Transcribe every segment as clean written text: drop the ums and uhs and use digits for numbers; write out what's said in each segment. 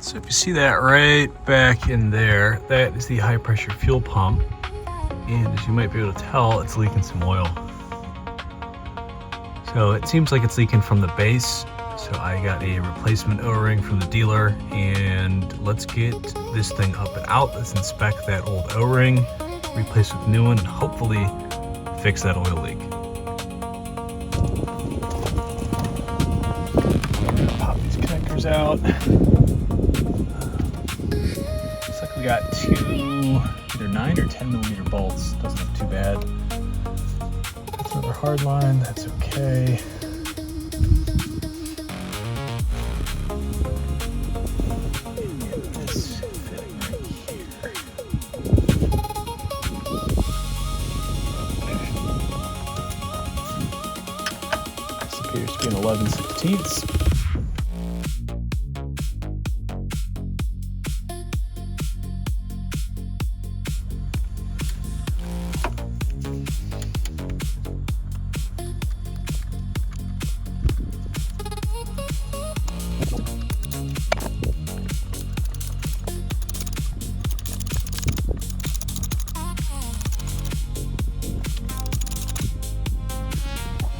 So if you see that right back in there, that is the high pressure fuel pump. And as you might be able to tell, it's leaking some oil. So it seems like it's leaking from the base. So I got a replacement O-ring from the dealer, and let's get this thing up and out. Let's inspect that old O-ring, replace with a new one, and hopefully fix that oil leak. Pop these connectors out. Looks like we got two either 9 or 10 millimeter bolts. Doesn't look too bad. That's another hard line. That's okay. Appears to be an 11/16.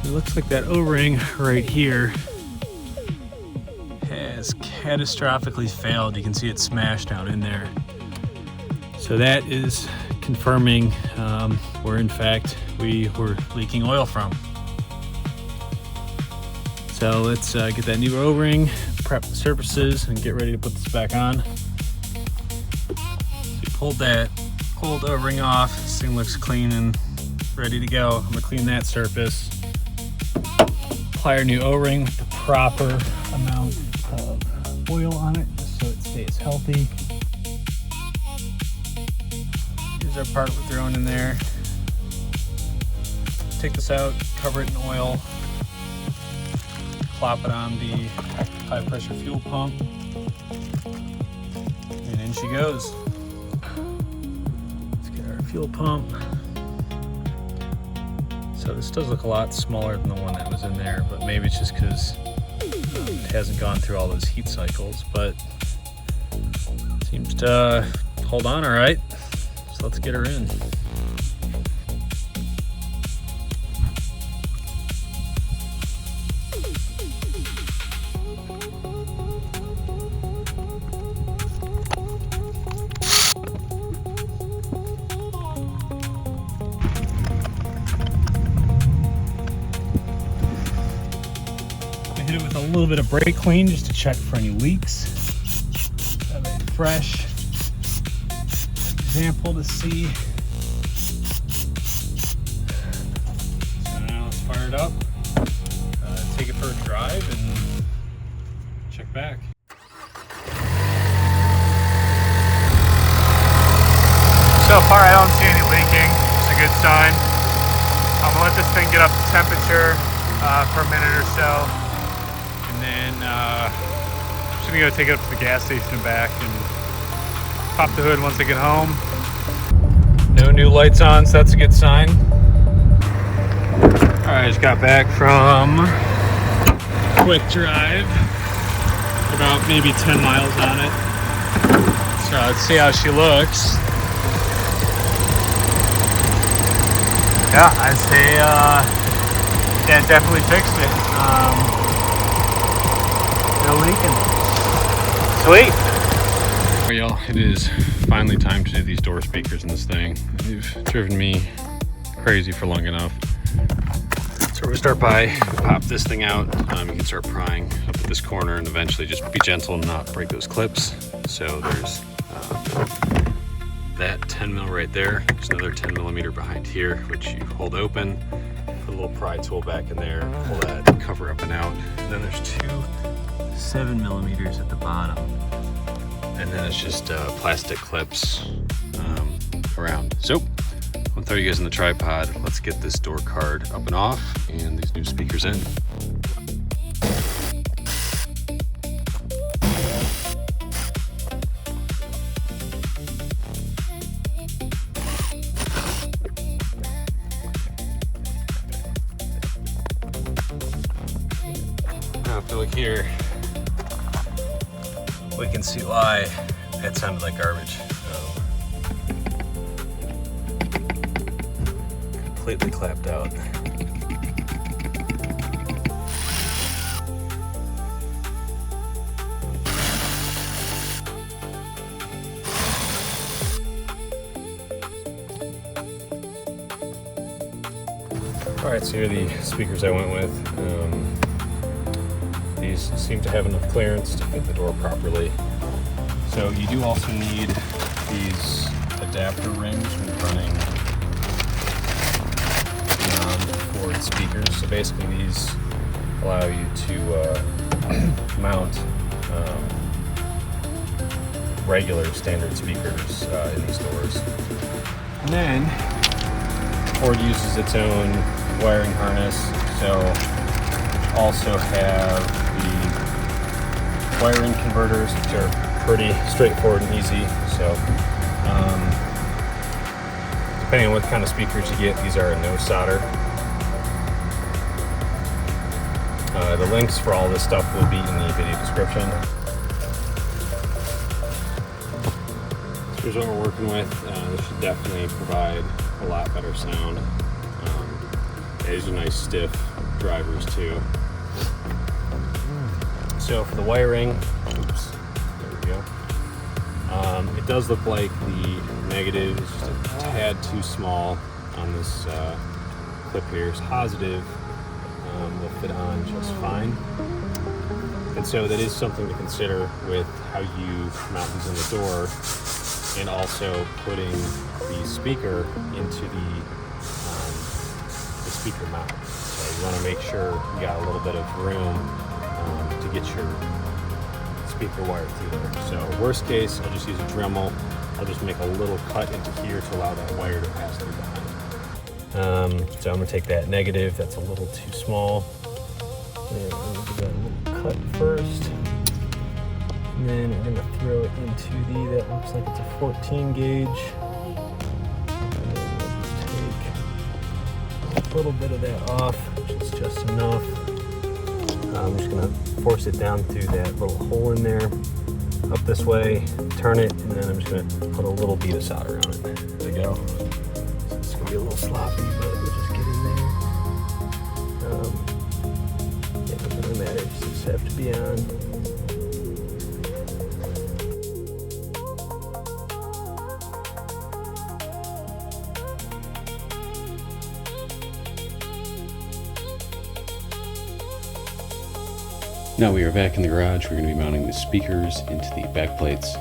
It looks like that O-ring right here has catastrophically failed. You can see it smashed down in there. So that is confirming where in fact we were leaking oil from. So let's get that new O-ring, prep the surfaces, and get ready to put this back on. So we pulled that old O-ring off. This thing looks clean and ready to go. I'm gonna clean that surface. Apply our new O-ring with the proper amount of oil on it just so it stays healthy. Here's our part we're throwing in there. Take this out, cover it in oil, plop it on the high pressure fuel pump, and in she goes. Let's get our fuel pump. So this does look a lot smaller than the one that was in there, but maybe it's just because it hasn't gone through all those heat cycles, but it seems to hold on all right. So let's get her in. Hit it with a little bit of brake clean just to check for any leaks. Have a fresh example to see. So now let's fire it up, take it for a drive, and check back. So far I don't see any leaking, it's a good sign. I'm gonna let this thing get up to temperature for a minute or so. And then I'm just gonna go take it up to the gas station and back and pop the hood once I get home. No new lights on, so that's a good sign. All right, I just got back from quick drive. About maybe 10 miles on it. So let's see how she looks. Yeah, I'd say yeah, definitely fixed it. No leaking. Sweet. Well, y'all, it is finally time to do these door speakers in this thing. They've driven me crazy for long enough. So we're gonna start by pop this thing out. You can start prying up at this corner and eventually just be gentle and not break those clips. So there's that 10 mil right there. There's another 10 millimeter behind here, which you hold open. Put a little pry tool back in there, pull that cover up and out. And then there's two 7 millimeters at the bottom. And then it's just plastic clips around. So I'll throw you guys in the tripod. Let's get this door card up and off and these new speakers in. Now if you look here, we can see why it sounded like garbage. Completely clapped out. Alright, so here are the speakers I went with. These seem to have enough clearance to fit the door properly. So you do also need these adapter rings when running beyond speakers. So basically these allow you to mount regular standard speakers in these doors. And then Ford uses its own wiring harness, so also have the wiring converters, which are pretty straightforward and easy. So depending on what kind of speakers you get, these are a no solder. The links for all this stuff will be in the video description. So here's what we're working with. This should definitely provide a lot better sound. These are nice stiff drivers too. So for the wiring, oops, there we go. It does look like the negative is just a tad too small on this clip here. It's positive will fit on just fine. And so that is something to consider with how you mount these in the door, and also putting the speaker into the speaker mount. So you want to make sure you got a little bit of room to get your speaker wire through there. So worst case, I'll just use a Dremel. I'll just make a little cut into here to allow that wire to pass through behind. So I'm going to take that negative, that's a little too small. And I'm going to do that little cut first. And then I'm going to throw it into that looks like it's a 14 gauge. And then we'll just take a little bit of that off, which is just enough. I'm just going to force it down through that little hole in there, up this way, turn it, and then I'm just going to put a little bead of solder on it. There we go. So it's going to be a little sloppy, but we'll just get in there. Yeah, it doesn't really matter, just have to be on. Now we are back in the garage. We're going to be mounting the speakers into the back plates.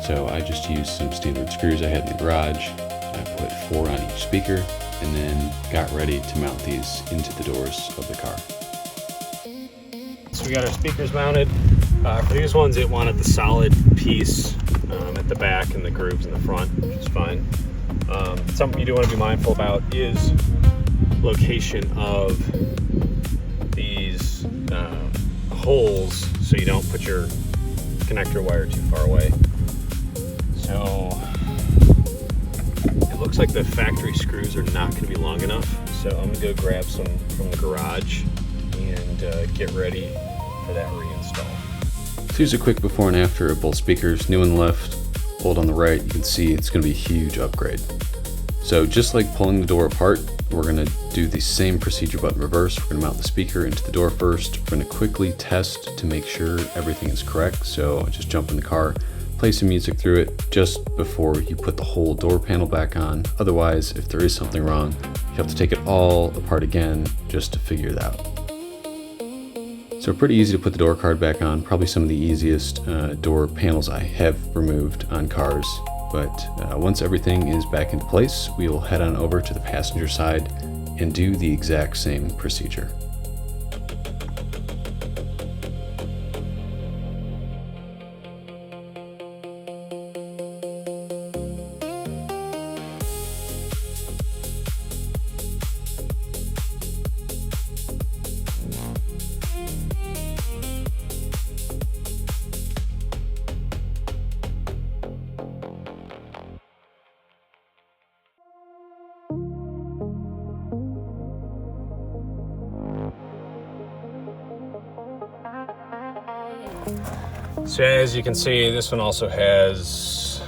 So I just used some standard screws I had in the garage. I put 4 on each speaker and then got ready to mount these into the doors of the car. So we got our speakers mounted. For these ones, it wanted the solid piece at the back and the grooves in the front, which is fine. Something you do want to be mindful about is location of these holes, so you don't put your connector wire too far away. So it looks like the factory screws are not going to be long enough, so I'm going to go grab some from the garage and get ready for that reinstall. So here's a quick before and after of both speakers. New on the left, old on the right. You can see it's going to be a huge upgrade. So just like pulling the door apart, we're going to do the same procedure but in reverse. We're going to mount the speaker into the door first. We're going to quickly test to make sure everything is correct. So just jump in the car, play some music through it just before you put the whole door panel back on. Otherwise, if there is something wrong, you have to take it all apart again just to figure it out. So pretty easy to put the door card back on. Probably some of the easiest door panels I have removed on cars. But once everything is back into place, we will head on over to the passenger side and do the exact same procedure. So as you can see, this one also has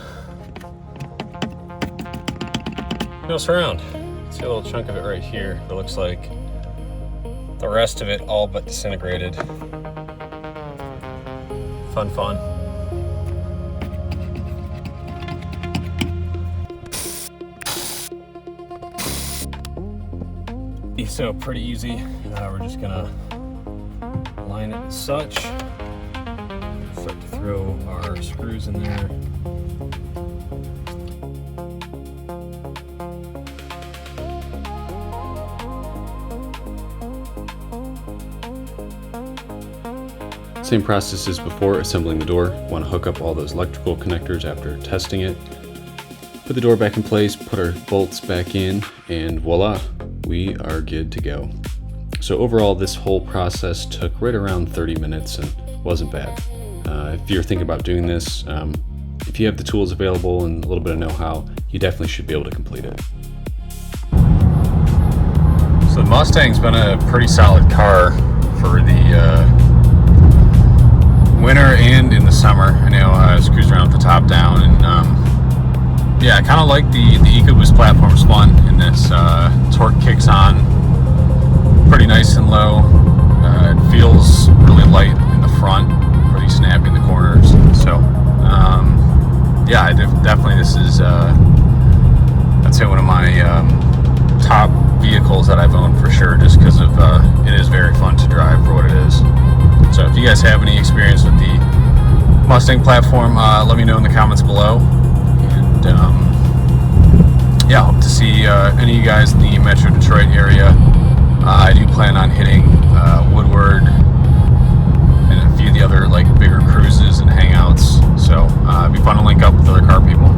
no surround. See a little chunk of it right here. It looks like the rest of it all but disintegrated. Fun. So pretty easy. We're just gonna line it as such. Start to throw our screws in there. Same process as before, assembling the door. Want to hook up all those electrical connectors after testing it. Put the door back in place, put our bolts back in, and voila, we are good to go. So overall, this whole process took right around 30 minutes and wasn't bad. If you're thinking about doing this, if you have the tools available and a little bit of know-how, you definitely should be able to complete it. So the Mustang's been a pretty solid car for the winter and in the summer. I know I was cruising around with the top down, and yeah, I kind of like the Ecoboost platform spun in this. Torque kicks on pretty nice and low. It feels really light in the front, really snappy in the corners. So yeah, definitely this is I'd say one of my top vehicles that I've owned for sure, just because of it is very fun to drive for what it is. So if you guys have any experience with the Mustang platform, let me know in the comments below. And yeah, hope to see any of you guys in the Metro Detroit area. I do plan on hitting Woodward and a few of the other like bigger cruises and hangouts. So it'd be fun to link up with other car people.